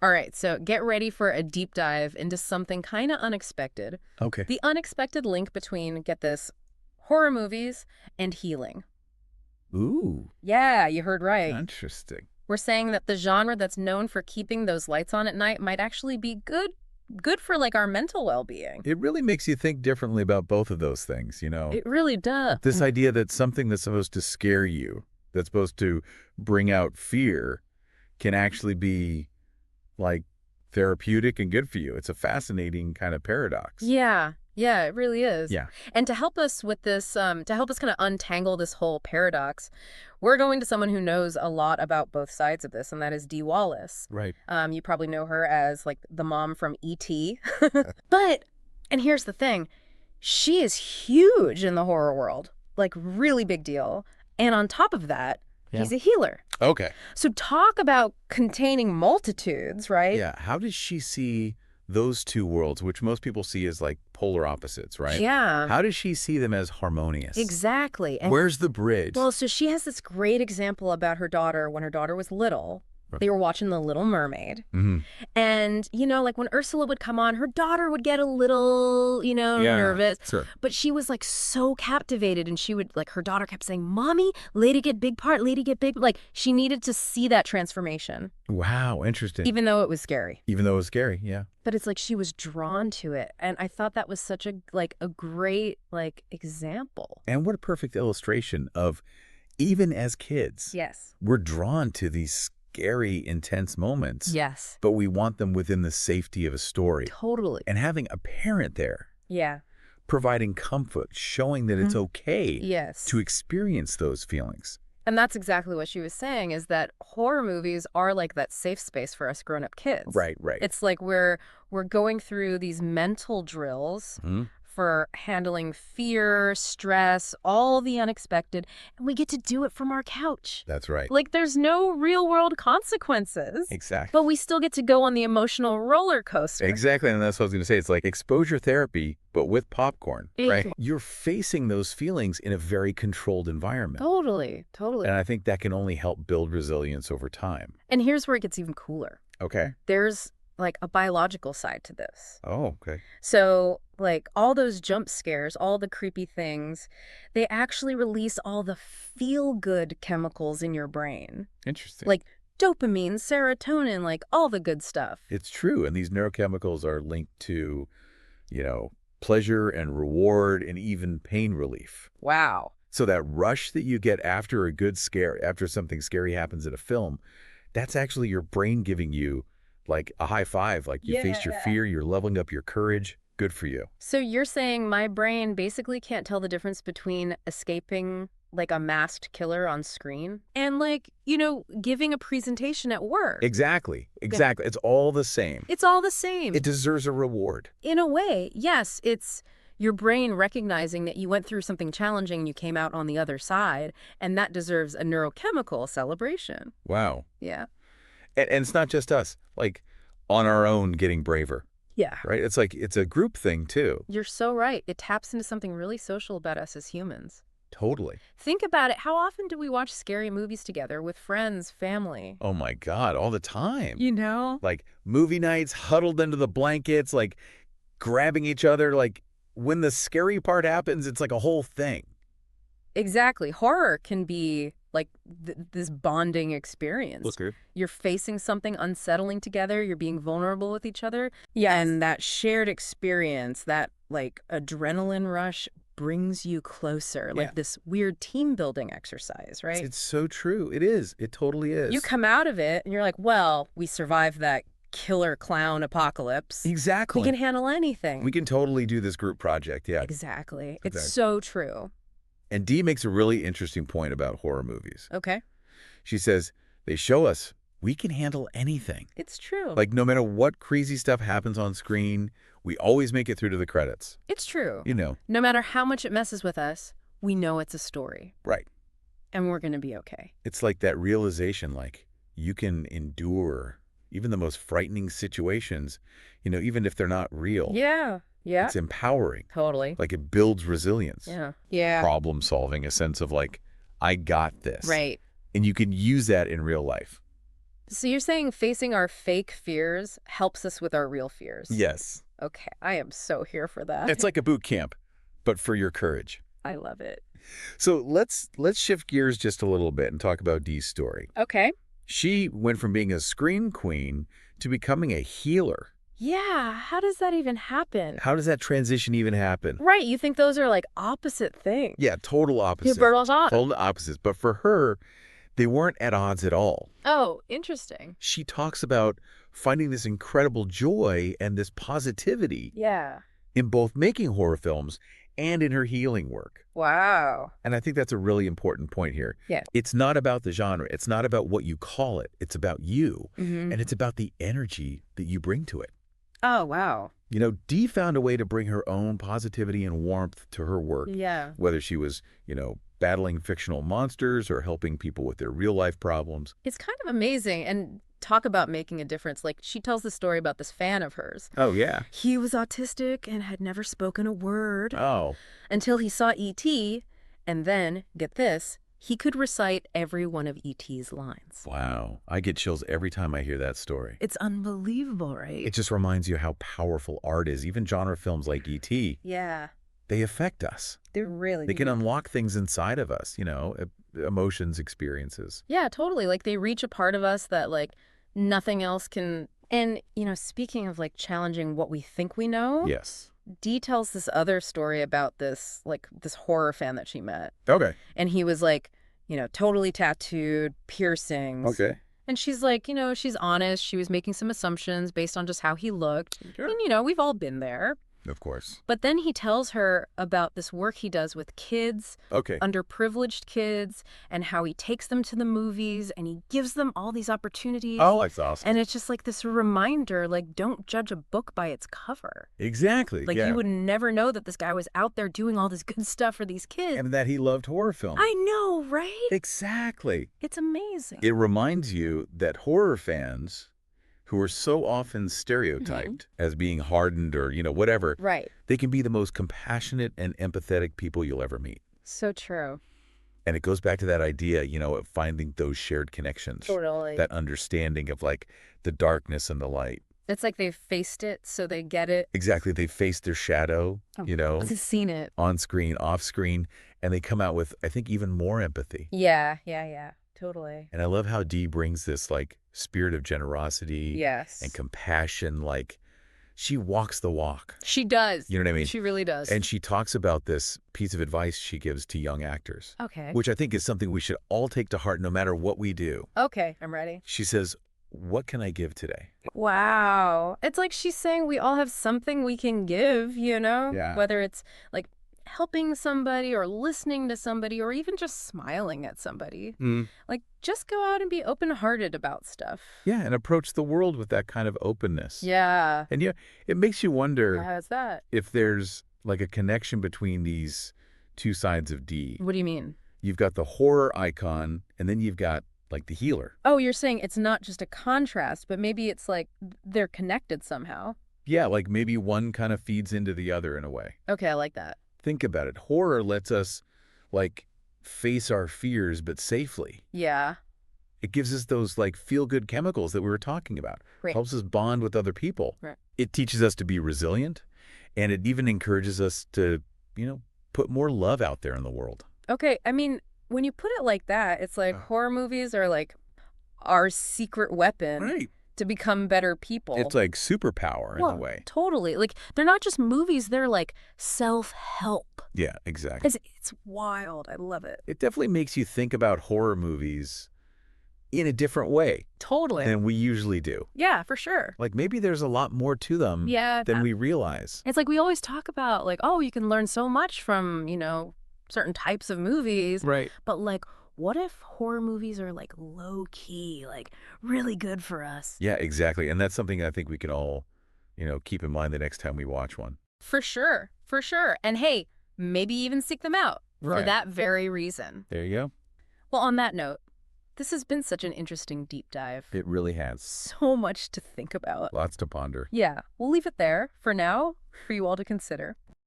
All right, so get ready for a deep dive into something kind of unexpected. Okay. The unexpected link between, get this, horror movies and healing. Ooh, Yeah, you heard right. interesting. We're saying that the genre that's known for keeping those lights on at night might actually be good for like our mental well-being. It really makes you think differently about both of those things, you know? It really does. This idea that something that's supposed to scare you, that's supposed to bring out fear, can actually be, like, therapeutic and good for you. It's a fascinating kind of paradox. Yeah, it really is. Yeah. And to help us with this, to help us kind of untangle this whole paradox, we're going to someone who knows a lot about both sides of this, and that is Dee Wallace. Right. You probably know her as like the mom from E.T. But, and here's the thing, she is huge in the horror world, like really big deal. And on top of that, he's a healer. Okay. So talk about containing multitudes, right? Yeah. How does she see those two worlds, which most people see as like polar opposites, right? Yeah. How does she see them as harmonious? Exactly. And Where's the bridge? well, so she has this great example about her daughter when her daughter was little. They were watching The Little Mermaid. Mm-hmm. And, you know, like when Ursula would come on, her daughter would get a little, nervous. Sure. But she was like so captivated, and she would, like, her daughter kept saying, "Mommy, lady get big part, lady get big." Like, she needed to see that transformation. Wow, interesting. Even though it was scary. Even though it was scary, yeah. But it's like she was drawn to it. And I thought that was such a great, example. And what a perfect illustration of, even as kids, Yes. we're drawn to these scary, intense moments. Yes. But we want them within the safety of a story. Totally. And having a parent there, Yeah. providing comfort, showing that it's okay Yes. to experience those feelings. And that's exactly what she was saying, is that horror movies are like that safe space for us grown-up kids. Right. It's like we're going through these mental drills for handling fear, stress, all the unexpected, and we get to do it from our couch. That's right. Like, there's no real-world consequences. Exactly. But we still get to go on the emotional roller coaster. Exactly, and that's what I was going to say. It's like exposure therapy, but with popcorn, right? You're facing those feelings in a very controlled environment. Totally. And I think that can only help build resilience over time. And here's where it gets even cooler. Okay. There's, like, a biological side to this. Oh, okay. So, like, all those jump scares, all the creepy things, they actually release all the feel-good chemicals in your brain. Interesting. Like dopamine, serotonin, like all the good stuff. It's true, and these neurochemicals are linked to, pleasure and reward and even pain relief. Wow. So that rush that you get after a good scare, after something scary happens in a film, that's actually your brain giving you like a high five. Like you faced your fear, you're leveling up your courage. Good for you. So you're saying my brain basically can't tell the difference between escaping like a masked killer on screen and giving a presentation at work. Exactly. It's all the same. It's all the same. It deserves a reward. In a way, yes. It's your brain recognizing that you went through something challenging and you came out on the other side, and that deserves a neurochemical celebration. Wow. Yeah. And it's not just us, like on our own getting braver. Yeah. Right? It's like it's a group thing too. You're so right. It taps into something really social about us as humans. Totally. Think about it. How often do we watch scary movies together with friends, family? Oh my God, all the time. Like movie nights, huddled into the blankets, like grabbing each other. Like when the scary part happens, it's like a whole thing. Exactly. Horror can be like this bonding experience. Okay. You're facing something unsettling together. You're being vulnerable with each other. Yeah. And that shared experience, that like adrenaline rush brings you closer. Like this weird team building exercise, right? It's so true. It is. It totally is. You come out of it and you're like, well, we survived that killer clown apocalypse. Exactly. We can handle anything. We can totally do this group project. Yeah. Exactly. It's so true. And Dee makes a really interesting point about horror movies. Okay. She says, they show us we can handle anything. It's true. Like no matter what crazy stuff happens on screen, we always make it through to the credits. It's true. No matter how much it messes with us, we know it's a story. Right. And we're going to be okay. It's like that realization, like you can endure even the most frightening situations, even if they're not real. Yeah. It's empowering. Totally. Like it builds resilience. Yeah. Problem solving, a sense of like, I got this. Right. And you can use that in real life. So you're saying facing our fake fears helps us with our real fears? Yes. Okay, I am so here for that. It's like a boot camp, but for your courage. I love it. So let's shift gears just a little bit and talk about Dee's story. Okay. She went from being a scream queen to becoming a healer. Yeah, how does that even happen? How does that transition even happen? Right, you think those are like opposite things. Yeah, total opposite. Total opposites. But for her, they weren't at odds at all. Oh, interesting. She talks about finding this incredible joy and this positivity Yeah. in both making horror films and in her healing work. Wow. And I think that's a really important point here. Yeah. It's not about the genre. It's not about what you call it. It's about you. Mm-hmm. And it's about the energy that you bring to it. Oh, wow. You know, Dee found a way to bring her own positivity and warmth to her work. Yeah. Whether she was, battling fictional monsters or helping people with their real-life problems. It's kind of amazing. And talk about making a difference. Like, she tells the story about this fan of hers. Oh, yeah. He was autistic and had never spoken a word. Oh. Until he saw E.T., and then, get this, he could recite every one of E.T.'s lines. Wow. I get chills every time I hear that story. It's unbelievable, right? It just reminds you how powerful art is. Even genre films like E.T., Yeah. they affect us. They can unlock things inside of us, emotions, experiences. Yeah, totally. Like, they reach a part of us that, like, nothing else can. And, speaking of, like, challenging what we think we know. Yes. Dee tells this other story about this horror fan that she met. Okay. And he was, like, totally tattooed, piercings. Okay. And she's like, she's honest. She was making some assumptions based on just how he looked. Sure. And, we've all been there. Of course. But then he tells her about this work he does with kids, Okay. underprivileged kids, and how he takes them to the movies and he gives them all these opportunities. Oh, that's awesome. And it's just like this reminder, like, don't judge a book by its cover. Exactly. Like, you would never know that this guy was out there doing all this good stuff for these kids. And that he loved horror films. I know, right? Exactly. It's amazing. It reminds you that horror fans, who are so often stereotyped as being hardened or, whatever. Right. They can be the most compassionate and empathetic people you'll ever meet. So true. And it goes back to that idea, of finding those shared connections. Totally. That understanding of, like, the darkness and the light. It's like they've faced it, so they get it. Exactly. They faced their shadow, I've seen it. on screen, off screen, and they come out with, I think, even more empathy. Yeah. Totally. And I love how Dee brings this, like, spirit of generosity. Yes. And compassion. Like, she walks the walk. She does. You know what I mean? She really does. And she talks about this piece of advice she gives to young actors. Okay. Which I think is something we should all take to heart no matter what we do. Okay, I'm ready. She says, what can I give today? Wow. It's like she's saying we all have something we can give, Yeah. Whether it's like helping somebody or listening to somebody or even just smiling at somebody. Like, just go out and be open-hearted about stuff. Yeah, and approach the world with that kind of openness. Yeah. And it makes you wonder How's that? if there's like a connection between these two sides of Dee. What do you mean? You've got the horror icon, and then you've got like the healer. Oh, you're saying it's not just a contrast, but maybe it's like they're connected somehow. Yeah, like maybe one kind of feeds into the other in a way. Okay, I like that. Think about it. Horror lets us, like, face our fears, but safely. Yeah. It gives us those, like, feel-good chemicals that we were talking about. Right. Helps us bond with other people. Right. It teaches us to be resilient, and it even encourages us to, put more love out there in the world. Okay, I mean, when you put it like that, it's like horror movies are like our secret weapon. Right. To become better people. It's like superpower in a way. Totally. Like, they're not just movies, they're like self-help. Yeah, exactly. It's wild. I love it. It definitely makes you think about horror movies in a different way. Totally. Than we usually do. Yeah, for sure. Like, maybe there's a lot more to them than we realize. It's like we always talk about, like, oh, you can learn so much from, certain types of movies. Right. But, like, what if horror movies are, like, low-key, like, really good for us? Yeah, exactly. And that's something I think we can all, keep in mind the next time we watch one. For sure. For sure. And, hey, maybe even seek them out for that very reason. There you go. Well, on that note, this has been such an interesting deep dive. It really has. So much to think about. Lots to ponder. Yeah. We'll leave it there for now for you all to consider.